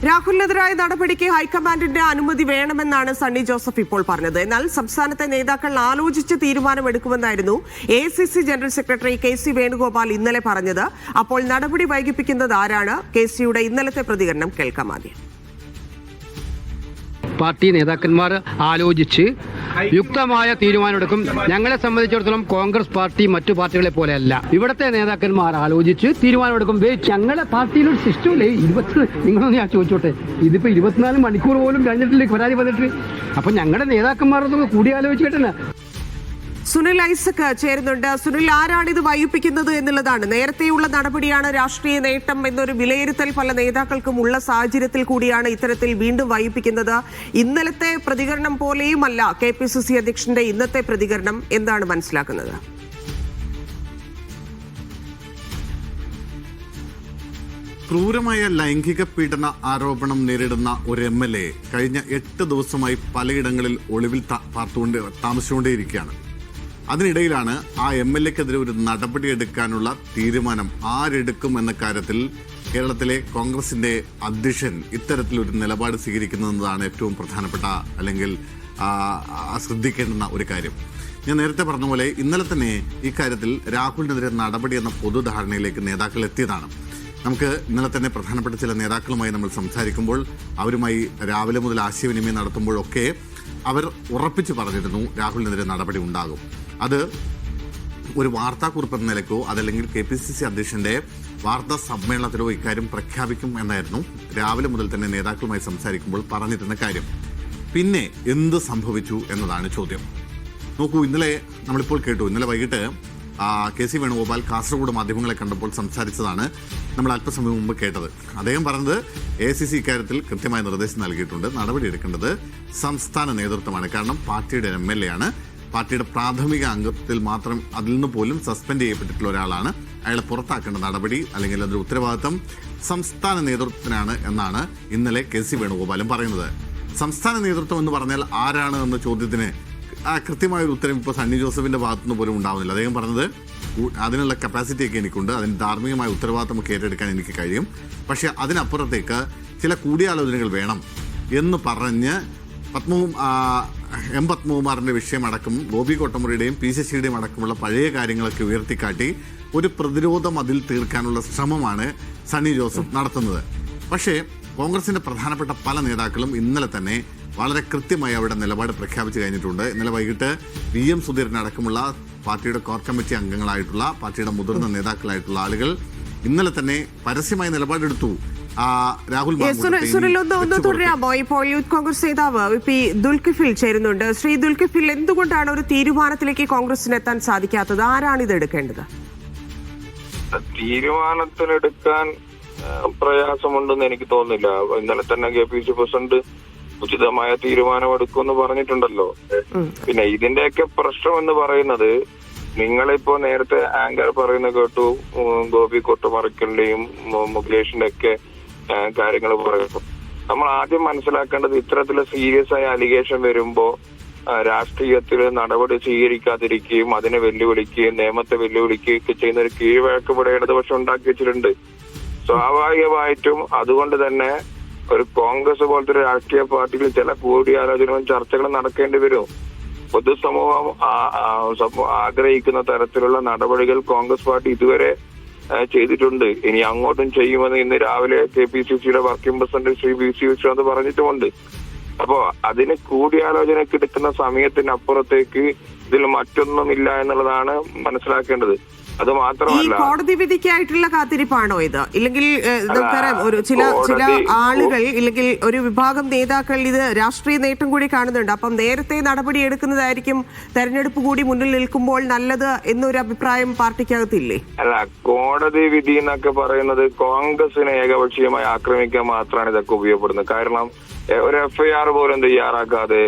രാഹുലിനെതിരായ നടപടിക്ക് ഹൈക്കമാൻഡിന്റെ അനുമതി വേണമെന്നാണ് സണ്ണി ജോസഫ് ഇപ്പോൾ പറഞ്ഞത്. എന്നാൽ സംസ്ഥാനത്തെ നേതാക്കൾ ആലോചിച്ച് തീരുമാനമെടുക്കുമെന്നായിരുന്നു AICC general secretary KC Venugopal ഇന്നലെ പറഞ്ഞത്. അപ്പോൾ നടപടി വൈകിപ്പിക്കുന്നത് ആരാണ്? KCയുടെ ഇന്നലത്തെ പ്രതികരണം കേൾക്കാം ആദ്യം. പാർട്ടി നേതാക്കന്മാർ ആലോചിച്ച് യുക്തമായ തീരുമാനമെടുക്കും. ഞങ്ങളെ സംബന്ധിച്ചിടത്തോളം കോൺഗ്രസ് പാർട്ടി മറ്റു പാർട്ടികളെ പോലെയല്ല. ഇവിടുത്തെ നേതാക്കന്മാർ ആലോചിച്ച് തീരുമാനമെടുക്കും. ഞങ്ങളെ പാർട്ടിയിലൊരു സിസ്റ്റമില്ലേ, നിങ്ങളൊന്ന് ഞാൻ ചോദിച്ചോട്ടെ, ഇതിപ്പോ 24 മണിക്കൂർ പോലും കഴിഞ്ഞിട്ടില്ലേ പരാതി വന്നിട്ട്? അപ്പൊ ഞങ്ങളുടെ നേതാക്കന്മാരൊന്നും കൂടിയാലോചിച്ചിട്ടില്ല. സുനിൽ ഐസക് ചേരുന്നുണ്ട്. സുനിൽ, ആരാണ് ഇത് വൈകിപ്പിക്കുന്നത് എന്നുള്ളതാണ്. നേരത്തെയുള്ള നടപടിയാണ് രാഷ്ട്രീയ നേട്ടം എന്നൊരു വിലയിരുത്തൽ പല നേതാക്കൾക്കും ഉള്ള സാഹചര്യത്തിൽ കൂടിയാണ് ഇത്തരത്തിൽ വീണ്ടും വൈകിപ്പിക്കുന്നത്. ഇന്നലത്തെ പ്രതികരണം പോലെയുമല്ല KPCC അധ്യക്ഷന്റെ ഇന്നത്തെ പ്രതികരണം. എന്താണ് മനസ്സിലാക്കുന്നത്? ക്രൂരമായ ലൈംഗിക പീഡന ആരോപണം നേരിടുന്ന ഒരു MLA കഴിഞ്ഞ 8 ദിവസമായി പലയിടങ്ങളിൽ ഒളിവിൽ താമസിച്ചുകൊണ്ടേയിരിക്കുകയാണ്. അതിനിടയിലാണ് ആ MLAക്കെതിരെ ഒരു നടപടിയെടുക്കാനുള്ള തീരുമാനം ആരെടുക്കും എന്ന കാര്യത്തിൽ കേരളത്തിലെ കോൺഗ്രസിന്റെ അധ്യക്ഷൻ ഇത്തരത്തിലൊരു നിലപാട് സ്വീകരിക്കുന്നതാണ് ഏറ്റവും പ്രധാനപ്പെട്ട അല്ലെങ്കിൽ ശ്രദ്ധിക്കേണ്ടുന്ന ഒരു കാര്യം. ഞാൻ നേരത്തെ പറഞ്ഞ പോലെ ഇന്നലെ തന്നെ ഇക്കാര്യത്തിൽ രാഹുലിനെതിരെ നടപടി എന്ന പൊതുധാരണയിലേക്ക് നേതാക്കൾ എത്തിയതാണ്. നമുക്ക് ഇന്നലെ തന്നെ പ്രധാനപ്പെട്ട ചില നേതാക്കളുമായി നമ്മൾ സംസാരിക്കുമ്പോൾ, അവരുമായി രാവിലെ മുതൽ ആശയവിനിമയം നടത്തുമ്പോഴൊക്കെ അവർ ഉറപ്പിച്ച് പറഞ്ഞിരുന്നു രാഹുലിനെതിരെ നടപടി ഉണ്ടാകും. അത് ഒരു വാർത്താക്കുറിപ്പ് എന്ന നിലയ്ക്കോ അതല്ലെങ്കിൽ KPCC അധ്യക്ഷന്റെ വാർത്താ സമ്മേളനത്തിലോ ഇക്കാര്യം പ്രഖ്യാപിക്കും എന്നായിരുന്നു രാവിലെ മുതൽ തന്നെ നേതാക്കളുമായി സംസാരിക്കുമ്പോൾ പറഞ്ഞിരുന്ന കാര്യം. പിന്നെ എന്ത് സംഭവിച്ചു എന്നതാണ് ചോദ്യം. നോക്കൂ, ഇന്നലെ നമ്മളിപ്പോൾ കേട്ടു, ഇന്നലെ വൈകിട്ട് KC വേണുഗോപാൽ കാസർഗോഡ് മാധ്യമങ്ങളെ കണ്ടപ്പോൾ സംസാരിച്ചതാണ് നമ്മൾ അല്പസമയം മുമ്പ് കേട്ടത്. അദ്ദേഹം പറഞ്ഞത് AICC ഇക്കാര്യത്തിൽ കൃത്യമായ നിർദ്ദേശം നൽകിയിട്ടുണ്ട്. നടപടിയെടുക്കേണ്ടത് സംസ്ഥാന നേതൃത്വമാണ്. കാരണം പാർട്ടിയുടെ MLA ആണ്, പാർട്ടിയുടെ പ്രാഥമിക അംഗത്തിൽ മാത്രം അതിൽ നിന്ന് പോലും സസ്പെൻഡ് ചെയ്യപ്പെട്ടിട്ടുള്ള ഒരാളാണ്. അയാളെ പുറത്താക്കേണ്ട നടപടി അല്ലെങ്കിൽ അതിന്റെ ഉത്തരവാദിത്തം സംസ്ഥാന നേതൃത്വത്തിനാണ് എന്നാണ് ഇന്നലെ KC വേണുഗോപാലും പറയുന്നത്. സംസ്ഥാന നേതൃത്വം എന്ന് പറഞ്ഞാൽ ആരാണ് എന്ന ചോദ്യത്തിന് കൃത്യമായൊരു ഉത്തരം ഇപ്പോൾ സണ്ണി ജോസഫിന്റെ ഭാഗത്തുനിന്ന് പോലും ഉണ്ടാവുന്നില്ല. അദ്ദേഹം പറഞ്ഞത് അതിനുള്ള കപ്പാസിറ്റിയൊക്കെ എനിക്കുണ്ട്, അതിന് ധാർമ്മികമായ ഉത്തരവാദിത്തമൊക്കെ ഏറ്റെടുക്കാൻ എനിക്ക് കഴിയും, പക്ഷെ അതിനപ്പുറത്തേക്ക് ചില കൂടിയാലോചനകൾ വേണം എന്ന് പറഞ്ഞ് പത്മകുമാറിന്റെ വിഷയമടക്കം ഗോപി കോട്ടമുറിയുടെയും PCCയുടെയും അടക്കമുള്ള പഴയ കാര്യങ്ങളൊക്കെ ഉയർത്തിക്കാട്ടി ഒരു പ്രതിരോധം അതിൽ തീർക്കാനുള്ള ശ്രമമാണ് സണ്ണി ജോസഫ് നടത്തുന്നത്. പക്ഷേ കോൺഗ്രസിന്റെ പ്രധാനപ്പെട്ട പല നേതാക്കളും ഇന്നലെ തന്നെ വളരെ കൃത്യമായി അവരുടെ നിലപാട് പ്രഖ്യാപിച്ചു കഴിഞ്ഞിട്ടുണ്ട്. ഇന്നലെ വൈകിട്ട് VM സുധീരൻ അടക്കമുള്ള പാർട്ടിയുടെ കോർ കമ്മിറ്റി അംഗങ്ങളായിട്ടുള്ള പാർട്ടിയുടെ മുതിർന്ന നേതാക്കളായിട്ടുള്ള ആളുകൾ ഇന്നലെ തന്നെ പരസ്യമായി നിലപാടെടുത്തു. രാഹുൽ ഒന്ന് തുടരാമോ? ഇപ്പോൾ യൂത്ത് കോൺഗ്രസ് നേതാവ് ദുൽകിഫിൽ ചേരുന്നുണ്ട്. ശ്രീ ദുൽകിഫിൽ, എന്തുകൊണ്ടാണ് ഒരു തീരുമാനത്തിലേക്ക് കോൺഗ്രസിന് എത്താൻ സാധിക്കാത്തത്? ആരാണ് ഇത് എടുക്കേണ്ടത്? തീരുമാനത്തിനെടുക്കാൻ പ്രയാസമുണ്ടെന്ന് എനിക്ക് തോന്നുന്നില്ല. ഇന്നലെ തന്നെ KPCC പ്രസിഡന്റ് ഉചിതമായ തീരുമാനമെടുക്കുമെന്ന് പറഞ്ഞിട്ടുണ്ടല്ലോ. പിന്നെ ഇതിന്റെയൊക്കെ പ്രശ്നം എന്ന് പറയുന്നത്, നിങ്ങളിപ്പോ നേരത്തെ ആങ്കർ പറയുന്ന കേട്ടു, ഗോപി കൊട്ടുമറിക്കലിന്റെയും മുകേഷിന്റെ ഒക്കെ കാര്യങ്ങൾ പറയുന്നു. നമ്മൾ ആദ്യം മനസ്സിലാക്കേണ്ടത്, ഇത്തരത്തിലുള്ള സീരിയസ് ആയ അലിഗേഷൻ വരുമ്പോ രാഷ്ട്രീയത്തിൽ നടപടി സ്വീകരിക്കാതിരിക്കുകയും അതിനെ വെല്ലുവിളിക്കുകയും നിയമത്തെ വെല്ലുവിളിക്കുകയൊക്കെ ചെയ്യുന്ന ഒരു കീഴ്വഴക്ക് ഇവിടെ ഇടതുപക്ഷം ഉണ്ടാക്കി വെച്ചിട്ടുണ്ട്. സ്വാഭാവികമായിട്ടും അതുകൊണ്ട് തന്നെ ഒരു കോൺഗ്രസ് പോലത്തെ ഒരു രാഷ്ട്രീയ പാർട്ടിയിൽ ചില കൂടിയാലോചനകളും ചർച്ചകളും നടക്കേണ്ടി വരും. പൊതുസമൂഹം ആഗ്രഹിക്കുന്ന തരത്തിലുള്ള നടപടികൾ കോൺഗ്രസ് പാർട്ടി ഇതുവരെ ചെയ്തിട്ടുണ്ട്, ഇനി അങ്ങോട്ടും ചെയ്യുമെന്ന് ഇന്ന് രാവിലെ KPCCയുടെ working president Shri VC Vishwanath പറഞ്ഞിട്ടുമുണ്ട്. അപ്പോ അതിന് കൂടിയാലോചനയ്ക്ക് എടുക്കുന്ന സമയത്തിനപ്പുറത്തേക്ക് ഇതിൽ മറ്റൊന്നുമില്ല എന്നുള്ളതാണ് മനസ്സിലാക്കേണ്ടത്. അത് മാത്രമല്ല, കോടതി വിധിക്കായിട്ടുള്ള കാത്തിരിപ്പാണോ ഇത്? ഇല്ലെങ്കിൽ നമുക്കറിയാം, ഒരു ചില ആളുകൾ ഇല്ലെങ്കിൽ ഒരു വിഭാഗം നേതാക്കൾ ഇത് രാഷ്ട്രീയ നേട്ടം കൂടി കാണുന്നുണ്ട്. അപ്പം നേരത്തെ നടപടി എടുക്കുന്നതായിരിക്കും തെരഞ്ഞെടുപ്പ് കൂടി മുന്നിൽ നിൽക്കുമ്പോൾ നല്ലത് എന്നൊരു അഭിപ്രായം പാർട്ടിക്കകത്തില്ലേ? അല്ല, കോടതി വിധി എന്നൊക്കെ പറയുന്നത് കോൺഗ്രസിനെ ഏകപക്ഷീയമായി ആക്രമിക്കാൻ മാത്രമാണ് ഇതൊക്കെ ഉപയോഗപ്പെടുന്നത്. കാരണം ഒരു FIR പോലും തയ്യാറാക്കാതെ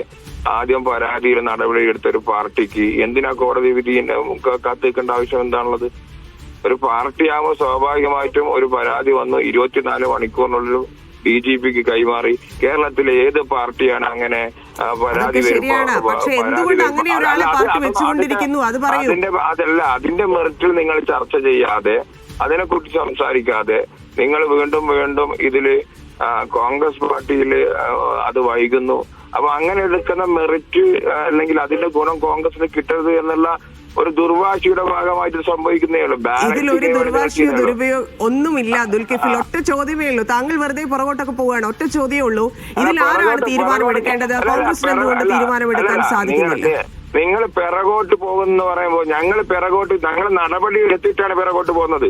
ആദ്യം പരാതിയിൽ നടപടിയെടുത്ത ഒരു പാർട്ടിക്ക് എന്തിനാ കോടതി വിധി കാത്തിരിക്കേണ്ട ആവശ്യം എന്താണുള്ളത്? ഒരു പാർട്ടിയാകുമ്പോൾ സ്വാഭാവികമായിട്ടും ഒരു പരാതി വന്നു 24 മണിക്കൂറിനുള്ളിൽ DGPക്ക് കൈമാറി. കേരളത്തിലെ ഏത് പാർട്ടിയാണ് അങ്ങനെ പരാതി അതിന്റെ മെറിറ്റിൽ നിങ്ങൾ ചർച്ച ചെയ്യാതെ, അതിനെക്കുറിച്ച് സംസാരിക്കാതെ നിങ്ങൾ വീണ്ടും ഇതില് കോൺഗ്രസ് പാർട്ടിയിൽ അത് വൈകുന്നു. അപ്പൊ അങ്ങനെ എടുക്കുന്ന മെറിറ്റ് അല്ലെങ്കിൽ അതിന്റെ ഗുണം കോൺഗ്രസിന് കിട്ടരുത് എന്നുള്ള ഒരു ദുർവാശിയുടെ ഭാഗമായിട്ട് സംഭവിക്കുന്നേ ഉള്ളൂ. ഇതിലൊരു ദുർവാശിയോ ദുരുപയോഗം ഒന്നുമില്ല ദുൽഖിഫിൽ. ഒറ്റ ചോദ്യമേ ഉള്ളൂ. താങ്കൾ വെറുതെ പുറകോട്ടൊക്കെ പോവുകയാണ്. ഒറ്റ ചോദ്യമേ ഉള്ളൂ. ഇതിൽ ആരാണ് തീരുമാനമെടുക്കേണ്ടത്? കോൺഗ്രസിന് എന്തുകൊണ്ട് തീരുമാനമെടുക്കാൻ സാധിക്കുന്നില്ല? നിങ്ങൾ പിറകോട്ട് പോകുന്ന പറയുമ്പോൾ ഞങ്ങൾ നടപടി എടുത്തിട്ടാണ് പിറകോട്ട് പോകുന്നത്.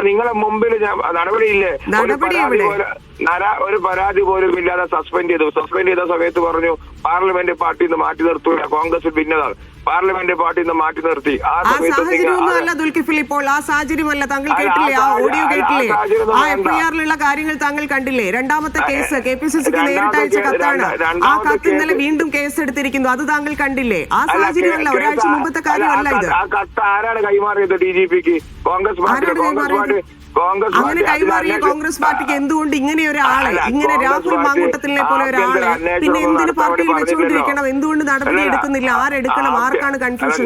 നിങ്ങളെ മുമ്പിൽ നടപടിയില്ലേ? ഒരു പരാതി പോലും ഇല്ലാതെ സസ്പെൻഡ് ചെയ്ത സമയത്ത് പറഞ്ഞു പാർലമെന്റ് പാർട്ടിയിൽ നിന്ന് മാറ്റി നിർത്തൂല, കോൺഗ്രസ് ഭിന്നതാണ്, പാർലമെന്റ് പാർട്ടിയിൽ നിന്ന് മാറ്റി നിർത്തി. ആ സാഹചര്യമൊന്നുമല്ല ദുൽഖിഫിൽ ഇപ്പോൾ. ആ സാഹചര്യമല്ല. താങ്കൾ കേട്ടില്ലേ? ആ ഓഡിയോ കേട്ടില്ലേ? ആ എഫ്ഐആറിലുള്ള കാര്യങ്ങൾ താങ്കൾ കണ്ടില്ലേ? രണ്ടാമത്തെ കേസ് KPCCക്ക് നേരിട്ട് അയച്ച കത്താണ്. ആ കത്ത് ഇന്നലെ വീണ്ടും കേസ് എടുത്തിരിക്കുന്നു. അത് താങ്കൾ കണ്ടില്ലേ? ആ സാഹചര്യമല്ല, ഒരാഴ്ച മുമ്പത്തെ കാര്യമല്ല ഇത്. ആ കത്ത് ആരാണ് കൈമാറിയത്? DGPക്ക് കോൺഗ്രസ് പാർട്ടി. അങ്ങനെ കൈമാറിയ കോൺഗ്രസ് പാർട്ടിക്ക് എന്തുകൊണ്ട് ഇങ്ങനെ ഒരാളെ, ഇങ്ങനെ രാഹുൽ മാങ്കൂട്ടത്തിനെ പോലെ ഒരാളെ പിന്നെ എന്തിന് പാർട്ടിയിൽ വെച്ചുകൊണ്ടിരിക്കണം? എന്തുകൊണ്ട് നടപടി എടുക്കുന്നില്ല? ആരെടുക്കണം? ആർക്കാണ് കൺഫ്യൂഷൻ?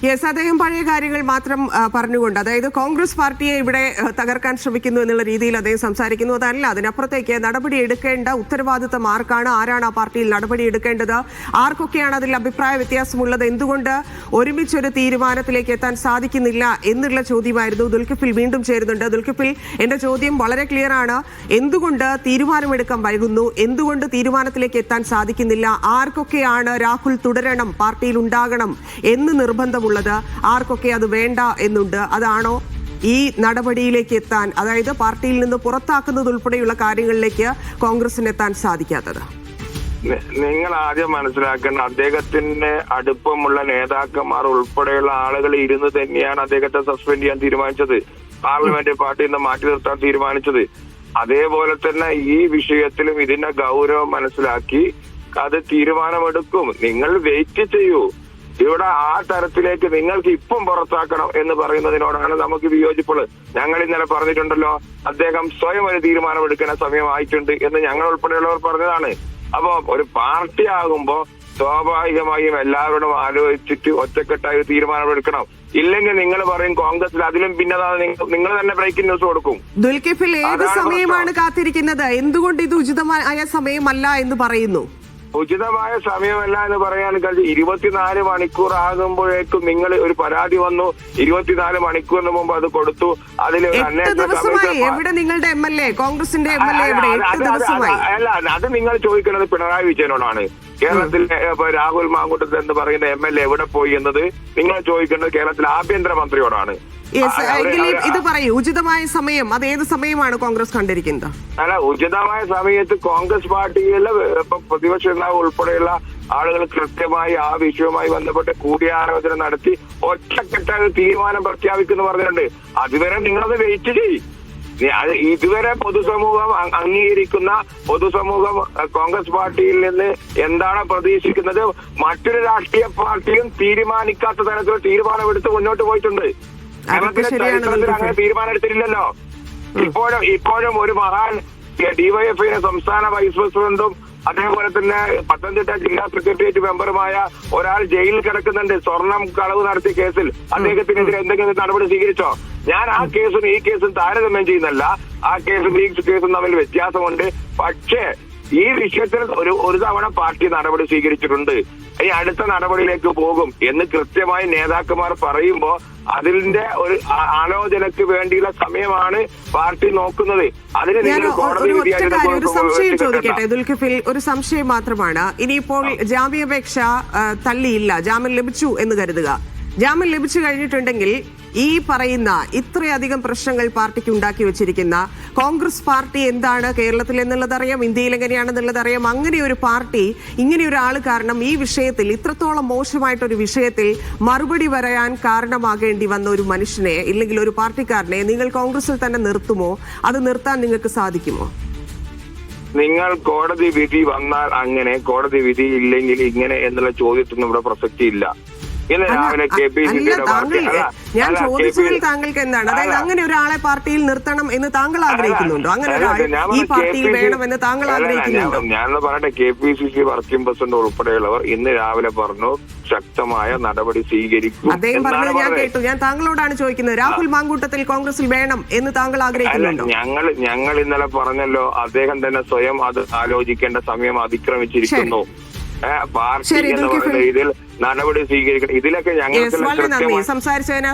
യെസ്, അദ്ദേഹം പഴയ കാര്യങ്ങൾ മാത്രം പറഞ്ഞുകൊണ്ട്, അതായത് കോൺഗ്രസ് പാർട്ടിയെ ഇവിടെ തകർക്കാൻ ശ്രമിക്കുന്നു എന്നുള്ള രീതിയിൽ അദ്ദേഹം സംസാരിക്കുന്നു. അതല്ല, അതിനപ്പുറത്തേക്ക് നടപടി എടുക്കേണ്ട ഉത്തരവാദിത്തം ആർക്കാണ്? ആരാണ് ആ പാർട്ടിയിൽ നടപടി എടുക്കേണ്ടത്? ആർക്കൊക്കെയാണ് അതിൽ അഭിപ്രായ വ്യത്യാസമുള്ളത്? എന്തുകൊണ്ട് ഒരുമിച്ചൊരു തീരുമാനത്തിലേക്ക് എത്താൻ സാധിക്കുന്നില്ല എന്നുള്ള ചോദ്യമായിരുന്നു. ദുൽഖിഫിൽ വീണ്ടും ചേരുന്നുണ്ട്. ദുൽഖിഫിൽ, എന്റെ ചോദ്യം വളരെ ക്ലിയർ ആണ്. എന്തുകൊണ്ട് തീരുമാനമെടുക്കാൻ വൈകുന്നു? എന്തുകൊണ്ട് തീരുമാനത്തിലേക്ക് എത്താൻ സാധിക്കുന്നില്ല? ആർക്കൊക്കെയാണ് രാഹുൽ തുടരണം, പാർട്ടിയിൽ ഉണ്ടാകണം എന്ന് നിർബന്ധമുള്ളത്? ആർക്കൊക്കെ അത് വേണ്ട എന്നുണ്ട്? അതാണോ ഈ നടപടിയിലേക്ക് എത്താൻ, അതായത് പാർട്ടിയിൽ നിന്ന് പുറത്താക്കുന്നത് ഉൾപ്പെടെയുള്ള കാര്യങ്ങളിലേക്ക് കോൺഗ്രസിന് എത്താൻ സാധിക്കാത്തത്? നിങ്ങൾ ആദ്യം മനസ്സിലാക്കേണ്ട, അദ്ദേഹത്തിന് അടുപ്പമുള്ള നേതാക്കന്മാർ ഉൾപ്പെടെയുള്ള ആളുകൾ ഇരുന്ന് തന്നെയാണ് അദ്ദേഹത്തെ സസ്പെൻഡ് ചെയ്യാൻ തീരുമാനിച്ചത്, പാർലമെന്റ് പാർട്ടിയിൽ നിന്ന് മാറ്റി നിർത്താൻ തീരുമാനിച്ചത്. അതേപോലെ തന്നെ ഈ വിഷയത്തിലും ഇതിന്റെ ഗൗരവം മനസ്സിലാക്കി അത് തീരുമാനമെടുക്കും. നിങ്ങൾ വെയിറ്റ് ചെയ്യൂ. ഇവിടെ ആ തരത്തിലേക്ക് നിങ്ങൾക്ക് ഇപ്പം പുറത്താക്കണം എന്ന് പറയുന്നതിനോടാണ് നമുക്ക് വിയോജിപ്പുള്ളത്. ഞങ്ങൾ ഇന്നലെ പറഞ്ഞിട്ടുണ്ടല്ലോ, അദ്ദേഹം സ്വയം ഒരു തീരുമാനമെടുക്കുന്ന സമയമായിട്ടുണ്ട് എന്ന് ഞങ്ങൾ ഉൾപ്പെടെയുള്ളവർ പറഞ്ഞതാണ്. അപ്പൊ ഒരു പാർട്ടി ആകുമ്പോ സ്വാഭാവികമായും എല്ലാവരോടും ആലോചിച്ചിട്ട് ഒറ്റക്കെട്ടായി തീരുമാനമെടുക്കണം. ഇല്ലെങ്കിൽ നിങ്ങൾ പറയും കോൺഗ്രസിൽ അതിലും ഭിന്നത, നിങ്ങൾ തന്നെ ബ്രേക്കിംഗ് ന്യൂസ് കൊടുക്കും. ദുൽഖിഫിൽ, ഏത് സമയമാണ് കാത്തിരിക്കുന്നത്? എന്തുകൊണ്ട് ഇത് ഉചിതമായ സമയമല്ല എന്ന് പറയുന്നു? ഉചിതമായ സമയമല്ല എന്ന് പറയാൻ കഴിയും. 24 മണിക്കൂർ ആകുമ്പോഴേക്കും നിങ്ങൾ ഒരു പരാതി വന്നു, 24 മണിക്കൂറിന് മുമ്പ് അത് കൊടുത്തു. അതിൽ എവിടെ നിങ്ങളുടെ MLA, കോൺഗ്രസിന്റെ MLA എവിടെ? 8 ദിവസമായി. അല്ല, അത് നിങ്ങൾ ചോദിക്കുന്നത് പിണറായി വിജയനോടാണ്. കേരളത്തിലെ രാഹുൽ മാങ്കൂട്ടത്തിൽ എന്ന് പറയുന്ന MLA എവിടെ പോയി എന്നത് നിങ്ങൾ ചോദിക്കേണ്ടത് കേരളത്തിലെ ആഭ്യന്തരമന്ത്രിയോടാണ്. ഇത് പറയൂ, ഉചിതമായ സമയം അത് ഏത് സമയമാണ് കോൺഗ്രസ് കണ്ടിരിക്കുന്നത്? അല്ല, ഉചിതമായ സമയത്ത് കോൺഗ്രസ് പാർട്ടിയിലെ പ്രതിപക്ഷ നേതാവ് ഉൾപ്പെടെയുള്ള ആളുകൾ കൃത്യമായി ആ വിഷയവുമായി ബന്ധപ്പെട്ട് കൂടിയാലോചന നടത്തി ഒറ്റക്കെട്ടായി തീരുമാനം പ്രഖ്യാപിക്കുന്നു പറഞ്ഞിട്ടുണ്ട്. അതുവരെ നിങ്ങളത് വെയിറ്റ് ചെയ്യും. ഇതുവരെ പൊതുസമൂഹം അംഗീകരിക്കുന്ന പൊതുസമൂഹം കോൺഗ്രസ് പാർട്ടിയിൽ നിന്ന് എന്താണ് പ്രതീക്ഷിക്കുന്നത്? മറ്റൊരു രാഷ്ട്രീയ പാർട്ടിയും തീരുമാനിക്കാത്ത തരത്തിൽ തീരുമാനമെടുത്ത് മുന്നോട്ട് പോയിട്ടുണ്ട്. കേരളത്തിലെ ചരിത്രത്തിൽ അങ്ങനെ തീരുമാനം എടുത്തിട്ടില്ലല്ലോ. ഇപ്പോഴും ഒരു മഹാൻ ഡിവൈഎഫ്ഐയുടെ സംസ്ഥാന വൈസ് പ്രസിഡന്റും അതേപോലെ തന്നെ പത്തനംതിട്ട ജില്ലാ സെക്രട്ടേറിയറ്റ് മെമ്പറുമായ ഒരാൾ ജയിലിൽ കിടക്കുന്നുണ്ട്, സ്വർണം കളവ് നടത്തിയ കേസിൽ. അദ്ദേഹത്തിനെതിരെ എന്തെങ്കിലും നടപടി സ്വീകരിച്ചോ? ഞാൻ ആ കേസും ഈ കേസും താരതമ്യം ചെയ്യുന്നല്ല. ആ കേസും ഈ കേസും തമ്മിൽ വ്യത്യാസമുണ്ട്. പക്ഷേ ഈ വിഷയത്തിൽ ഒരു തവണ പാർട്ടി നടപടി സ്വീകരിച്ചിട്ടുണ്ട്. ഇനി അടുത്ത നടപടിയിലേക്ക് പോകും എന്ന് കൃത്യമായി നേതാക്കന്മാർ പറയുമ്പോൾ അതിന്റെ ഒരു ആലോചനക്ക് വേണ്ടിയുള്ള സമയമാണ് പാർട്ടി നോക്കുന്നത്. അതിന് നിങ്ങൾ കോടതി ഒരു സംശയം ചോദിക്കട്ടെ ദുൽഖിഫിൽ, ഒരു സംശയം മാത്രമാണ്. ഇനിയിപ്പോൾ ജാമ്യാപേക്ഷ തള്ളിയില്ല, ജാമ്യം ലഭിച്ചു എന്ന് കരുതുക. ജാമ്യം ലഭിച്ചു കഴിഞ്ഞിട്ടുണ്ടെങ്കിൽ ഈ പറയുന്ന ഇത്രയധികം പ്രശ്നങ്ങൾ പാർട്ടിക്ക് ഉണ്ടാക്കി വെച്ചിരിക്കുന്ന കോൺഗ്രസ് പാർട്ടി എന്താണ് കേരളത്തിൽ എന്നുള്ളതറിയാം, ഇന്ത്യയിൽ എങ്ങനെയാണെന്നുള്ളതറിയാം. അങ്ങനെ ഒരു പാർട്ടി ഇങ്ങനെ ഒരാൾ കാരണം ഈ വിഷയത്തിൽ, ഇത്രത്തോളം മോശമായിട്ടൊരു വിഷയത്തിൽ മറുപടി പറയാൻ കാരണമാകേണ്ടി വന്ന ഒരു മനുഷ്യനെ, ഇല്ലെങ്കിൽ ഒരു പാർട്ടിക്കാരനെ നിങ്ങൾ കോൺഗ്രസിൽ തന്നെ നിർത്തുമോ? അത് നിർത്താൻ നിങ്ങൾക്ക് സാധിക്കുമോ? നിങ്ങൾ കോടതി വിധി വന്നാൽ അങ്ങനെ, കോടതി വിധി ഇല്ലെങ്കിൽ ഇങ്ങനെ എന്നുള്ള ചോദ്യത്തിനും ഇവിടെ പ്രസക്തിയില്ല. ഇന്ന് രാവിലെ ഞാൻ ചോദിച്ചതിൽ താങ്കൾക്ക് എന്താണ്, അതായത് അങ്ങനെ ഒരാളെ പാർട്ടിയിൽ നിർത്തണം എന്ന് താങ്കൾ ആഗ്രഹിക്കുന്നുണ്ടോ? അങ്ങനെ ഒരാൾ ഈ പാർട്ടിയിൽ വേണമെന്ന് താങ്കൾ ആഗ്രഹിക്കുന്നുണ്ടോ? ഞാനൊന്ന് പറയട്ടെ, KPCC വർക്കിംഗ് പ്രസിഡന്റ് ഉൾപ്പെടെയുള്ളവർ ഇന്ന് രാവിലെ പറഞ്ഞു ശക്തമായ നടപടി സ്വീകരിക്കും. അദ്ദേഹം പറഞ്ഞത് ഞാൻ കേട്ടു. ഞാൻ താങ്കളോടാണ് ചോദിക്കുന്നത്, രാഹുൽ മാങ്കൂട്ടത്തിൽ കോൺഗ്രസിൽ വേണം എന്ന് താങ്കൾ ആഗ്രഹിക്കുന്നുണ്ടോ? ഞങ്ങൾ ഇന്നലെ പറഞ്ഞല്ലോ, അദ്ദേഹം തന്നെ സ്വയം അത് ആലോചിക്കേണ്ട സമയം അതിക്രമിച്ചിരിക്കുന്നു. പാർട്ടി എന്ന് പറയുന്ന ഇതിൽ നടപടി സ്വീകരിക്കണം. ഇതിലൊക്കെ ഞങ്ങൾക്ക് വളരെ നന്ദി സംസാരിച്ചതിന്.